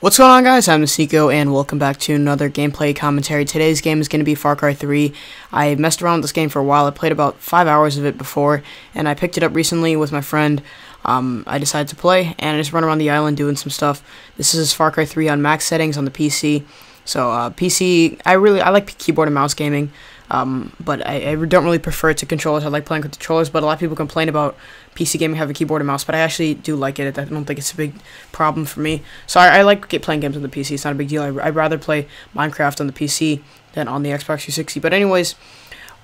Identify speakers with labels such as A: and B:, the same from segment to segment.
A: What's going on, guys? I'm Nasiko, and welcome back to another gameplay commentary. Today's game is going to be Far Cry 3. I messed around with this game for a while. I played about 5 hours of it before, and I picked it up recently with my friend. I decided to play, and I just run around the island doing some stuff. This is Far Cry 3 on max settings on the PC. So, PC, I like keyboard and mouse gaming. But I don't really prefer it to controllers. I like playing with controllers, but a lot of people complain about PC gaming having a keyboard and mouse, but I actually do like it. I don't think it's a big problem for me. So I like playing games on the PC. It's not a big deal. I'd rather play Minecraft on the PC than on the Xbox 360. But anyways,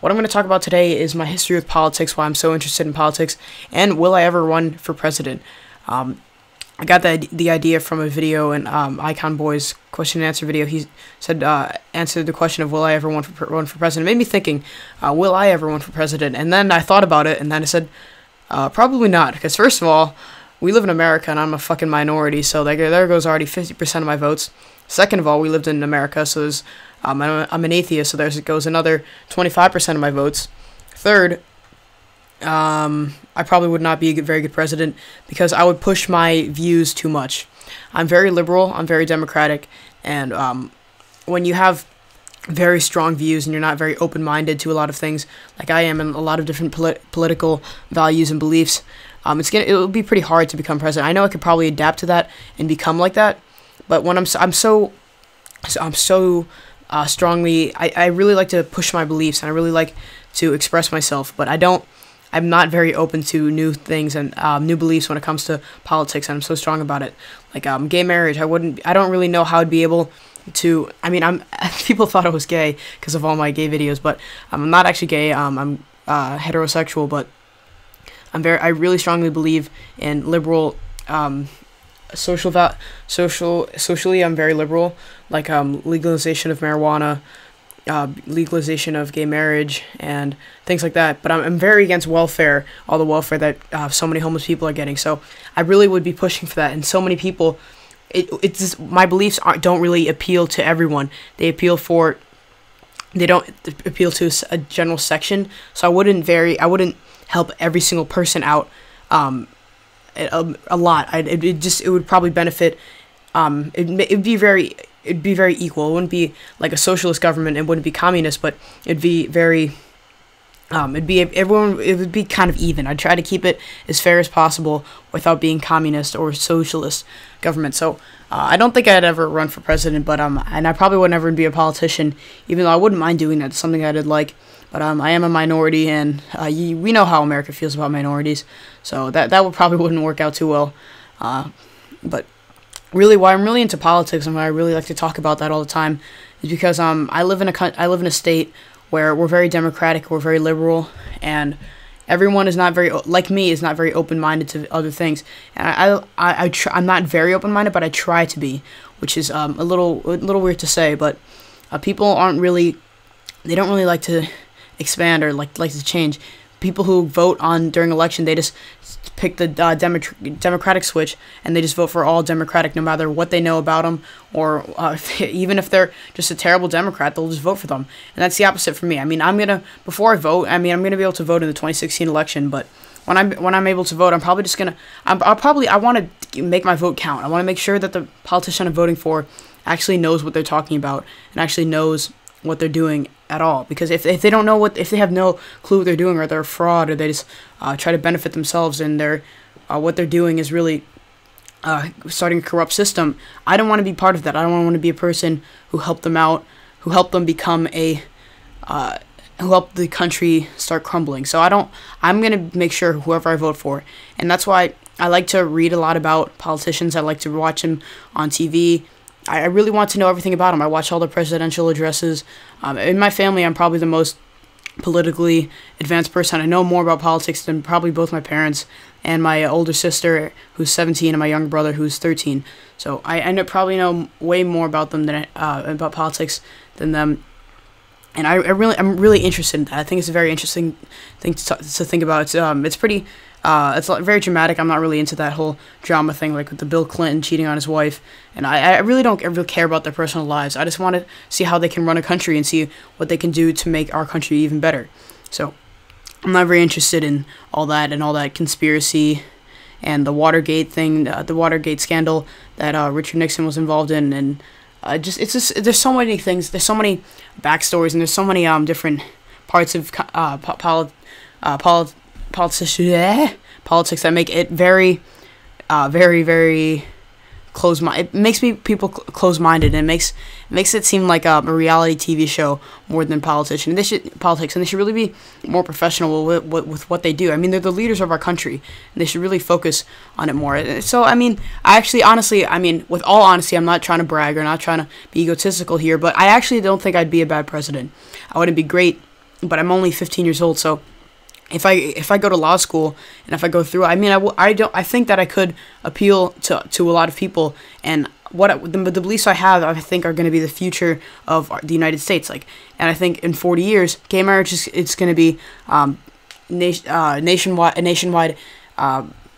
A: what I'm going to talk about today is my history with politics, why I'm so interested in politics, and will I ever run for president. I got the idea from a video in Icon Boy's question and answer video. He said, answered the question of will I ever run for president. It made me thinking, will I ever run for president? And then I thought about it, and then I said, probably not. Because first of all, we live in America, and I'm a fucking minority, so there goes already 50% of my votes. Second of all, we lived in America, so there's, I'm an atheist, so there goes another 25% of my votes. Third, I probably would not be a very good president because I would push my views too much. I'm very liberal, I'm very democratic, and when you have very strong views and you're not very open-minded to a lot of things, like I am in a lot of different political values and beliefs, it'll be pretty hard to become president. I know I could probably adapt to that and become like that, but when I'm so strongly, I really like to push my beliefs and I really like to express myself, but I'm not very open to new things and new beliefs when it comes to politics, and I'm so strong about it. Like gay marriage, I don't really know how I'd be able to. I mean, people thought I was gay because of all my gay videos, but I'm not actually gay. I'm heterosexual, but I really strongly believe in liberal socially. I'm very liberal, like legalization of marijuana. Legalization of gay marriage and things like that, but I'm very against welfare, all the welfare that so many homeless people are getting. So I really would be pushing for that, and so many people, it's just, my beliefs don't really appeal to everyone. They don't appeal to a general section. So I wouldn't help every single person out a lot. It would probably benefit. It'd be very equal. It wouldn't be like a socialist government. It wouldn't be communist, but it'd be very, it would be kind of even. I'd try to keep it as fair as possible without being communist or socialist government. So, I don't think I'd ever run for president, but, and I probably would never be a politician, even though I wouldn't mind doing that. It's something I did like, but, I am a minority, and, we know how America feels about minorities, so that probably wouldn't work out too well, but really, why I'm really into politics and why I really like to talk about that all the time is because I live in a state where we're very democratic, we're very liberal, and everyone is not very is not very open-minded to other things. And I'm not very open-minded, but I try to be, which is a little weird to say, but people don't really like to expand or like to change. People who vote during election, they just pick the Democratic switch, and they just vote for all Democratic, no matter what they know about them, or even if they're just a terrible Democrat, they'll just vote for them. And that's the opposite for me. I mean, before I vote, I'm gonna be able to vote in the 2016 election, but when I'm able to vote, I'm probably just gonna, I want to make my vote count. I want to make sure that the politician I'm voting for actually knows what they're talking about and actually knows what they're doing at all, because if they don't know if they have no clue what they're doing, or they're a fraud, or they just try to benefit themselves, and what they're doing is really starting a corrupt system, I don't want to be part of that. I don't want to be a person who helped them out, who helped them become who helped the country start crumbling. So I'm gonna make sure whoever I vote for, and that's why I like to read a lot about politicians. I like to watch them on TV. I really want to know everything about them. I watch all the presidential addresses. In my family, I'm probably the most politically advanced person. I know more about politics than probably both my parents and my older sister, who's 17, and my younger brother, who's 13. So I probably know way more about them about politics than them. And I'm really interested in that. I think it's a very interesting thing to think about. It's pretty. It's very dramatic. I'm not really into that whole drama thing, like with the Bill Clinton cheating on his wife, and I really don't ever care about their personal lives. I just want to see how they can run a country and see what they can do to make our country even better. So I'm not very interested in all that and all that conspiracy and the Watergate thing, the Watergate scandal that Richard Nixon was involved in, and it's just there's so many things, there's so many backstories, and there's so many different parts of politics that make it very, very it makes people close-minded, and it makes it seem like a reality TV show more than politics, and they should really be more professional with what they do. I mean, they're the leaders of our country, and they should really focus on it more. So, I mean, honestly, with all honesty, I'm not trying to brag or not trying to be egotistical here, but I actually don't think I'd be a bad president. I wouldn't be great, but I'm only 15 years old, so if I go to law school and if I go through, I think that I could appeal to a lot of people, and the beliefs I have, I think, are going to be the future of the United States. And I think in 40 years, gay marriage it's going to be nationwide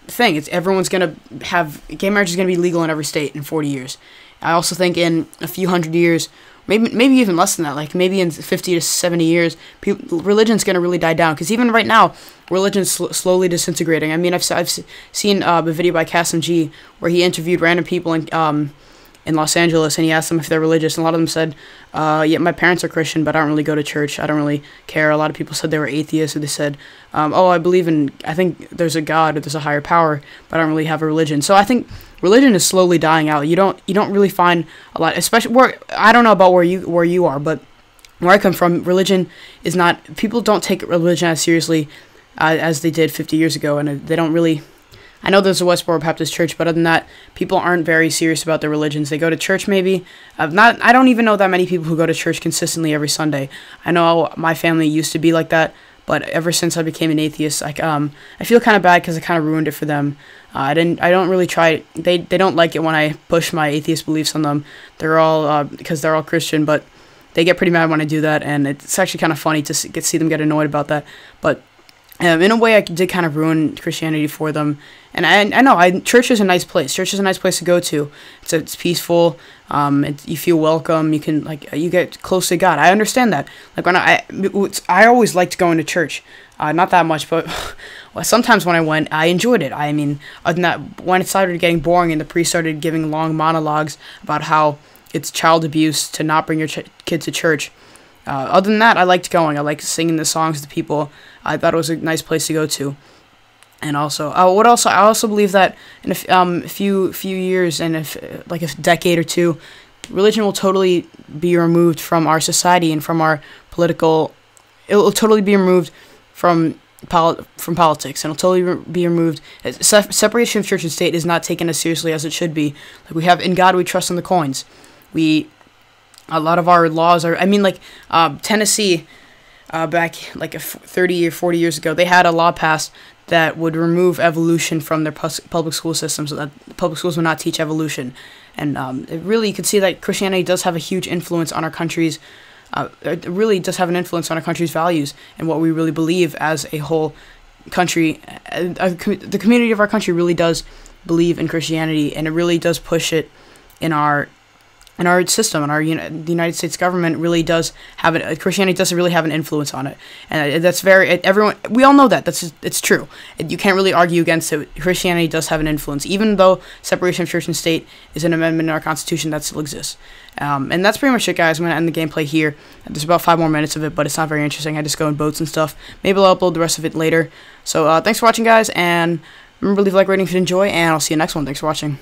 A: thing. Everyone's going to have gay marriage is going to be legal in every state in 40 years. I also think in a few hundred years, maybe even less than that, like maybe in 50 to 70 years, religion's going to really die down. Because even right now, religion's slowly disintegrating. I mean, I've seen a video by Kasim G where he interviewed random people in Los Angeles, and he asked them if they're religious, and a lot of them said, yeah, my parents are Christian, but I don't really go to church. I don't really care. A lot of people said they were atheists, or they said, oh, I think there's a God, or there's a higher power, but I don't really have a religion. So I think religion is slowly dying out. You don't really find a lot, especially I don't know about where you are, but where I come from, religion is not, people don't take religion as seriously as they did 50 years ago, and they don't really. I know there's a Westboro Baptist church, but other than that, people aren't very serious about their religions. They go to church maybe. I don't even know that many people who go to church consistently every Sunday. I know my family used to be like that, but ever since I became an atheist, I feel kind of bad because I kind of ruined it for them. I don't really try. They don't like it when I push my atheist beliefs on them. They're all because they're all Christian, but they get pretty mad when I do that, and it's actually kind of funny to see them get annoyed about that. But in a way, I did kind of ruin Christianity for them. And I know church is a nice place. Church is a nice place to go to. It's peaceful. You feel welcome. You can you get close to God. I understand that. Like when I always liked going to church. Not that much, but sometimes when I went, I enjoyed it. I mean, other than that, when it started getting boring and the priest started giving long monologues about how it's child abuse to not bring your kid to church. Other than that, I liked going. I liked singing the songs to people. I thought it was a nice place to go to. And also, I also believe that in a few years, and if like a decade or two, religion will totally be removed from our society and from our political. It will totally be removed from politics, and it'll totally be removed. Separation of church and state is not taken as seriously as it should be. Like we have "In God We Trust" on the coins. A lot of our laws are. I mean, Tennessee, back 30 or 40 years ago, they had a law passed that would remove evolution from their public school system, so that public schools would not teach evolution. And you could see that Christianity does have a huge influence on our country's. It really does have an influence on our country's values and what we really believe as a whole country. The community of our country really does believe in Christianity, and it really does push it in our system, and the United States government really does have it. Christianity doesn't really have an influence on it, and that's everyone. We all know that. It's true. You can't really argue against it. Christianity does have an influence, even though separation of church and state is an amendment in our Constitution that still exists. And that's pretty much it, guys. I'm gonna end the gameplay here. There's about 5 more minutes of it, but it's not very interesting. I just go in boats and stuff. Maybe I'll upload the rest of it later. So thanks for watching, guys, and remember to leave a like rating if you enjoy, and I'll see you next one. Thanks for watching.